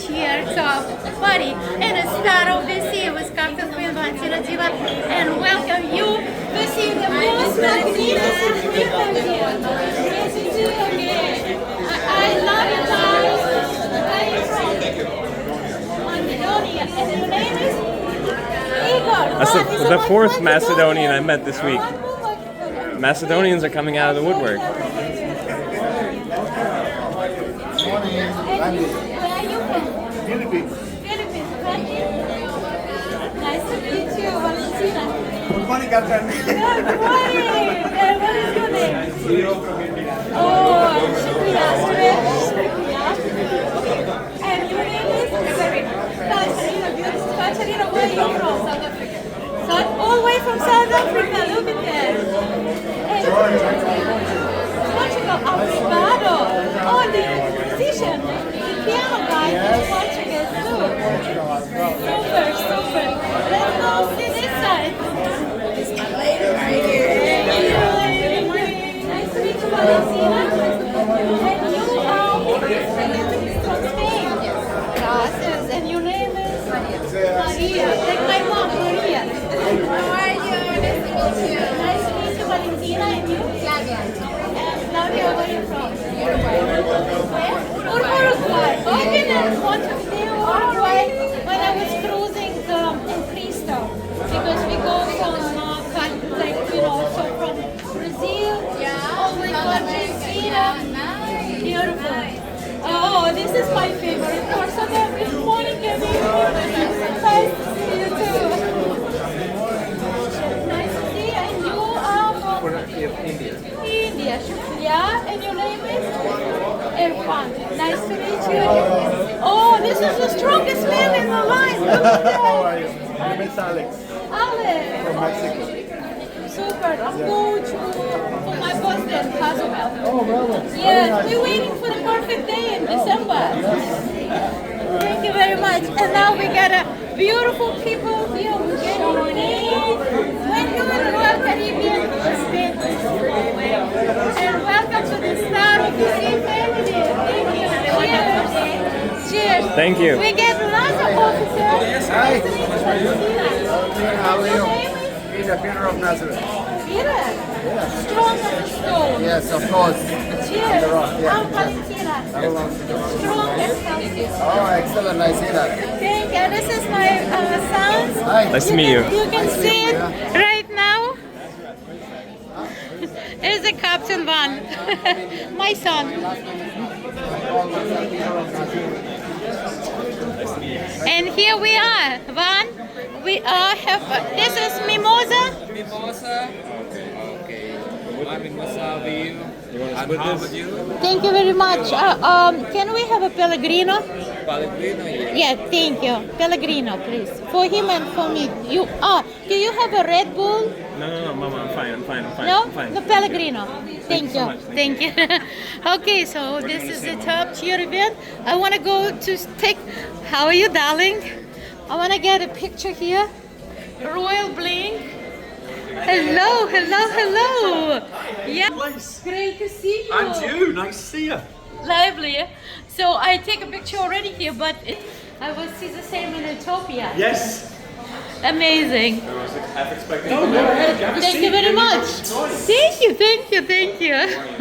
cheer top party and the start of this year with Captain Queen Valentina Diva, and welcome you to see the most magnificent people here. Nice to see you again. I love you guys. Where are you from? Macedonia. And your name is Igor. That's the fourth Macedonian I met this week. Macedonians are coming out of the woodwork. Where are you from? Philippines. Philippines. Nice to meet you, Valentina. Good morning, Captain. Good morning. What is your name? Oh, Shukriya. And your name is? Katarina. Beautiful. Katarina, where are you from? South Africa. All the way from South Africa. Look at that. Portugal. Obrigado. Oh, the musician. The piano guy is Portuguese too. Super. Let's go see this side. It's my lady right here. Nice to meet you, Valentina. And you are from Spain. Gracias. And your name is? Maria. Like my mom, Maria. How are you? Nice to meet you. Nice to meet you, Valentina. And you? Claudia. And Claudia, where are you from? Where? Uruguay. Oh, goodness. Want to see Uruguay when I was cruising in Cristo. Because we go from, so from Brazil all the way to Argentina. Nice. Beautiful. Oh, this is my favorite part. So good morning, everyone. Nice to see you too. Nice to see you. And you are from India. Yeah, and your name is? Irfan. Nice to meet you. Oh, this is the strongest man in the line. Look at that. How are you? My name is Alex Alex. from Mexico. Super. I'm going for my birthday in Cozumel. Oh, brother. Yes, we're waiting for the perfect day in December. Thank you very much. And now we got a beautiful people here. We get your name. When you in Royal Caribbean, Spain. And welcome to the start of the sea family. Thank you. Cheers. Cheers. Thank you. We get another officer. Hi. Nice to meet you, Valentina. How are Your you? name is? Peter of Nazareth. Peter. Strong as a stone. Yes, of course. Cheers. Yeah. I'm Valentina. Strong as a stone. Oh, excellent. I see that. Thank you. This is my son. Hi. Nice to meet you. You can Nice to see meet it you, right now. Is the Captain Van, my son. And here we are, Van. We have. This is mimosa. Mimosa. Okay. One mimosa with you. And how about you? Thank you very much. Can we have a Pellegrino? Pellegrino, yes. Yeah, thank you. Pellegrino, please. For him and for me. Do you have a Red Bull? No, Mama, I'm fine. No? I'm fine. The Pellegrino. Thank so you. much. Thank you. Okay, so this is the top cheer event. I want to go to take. How are you, darling? I want to get a picture here. Royal Bling. Hello. Yeah. Great to see you. And you, nice to see you. Lovely. So I take a picture already here, but I will see the same in Utopia. Yes. Amazing. I was half expecting. No, go ahead. Have a Thank seat. you very Give me much. some time. Thank you.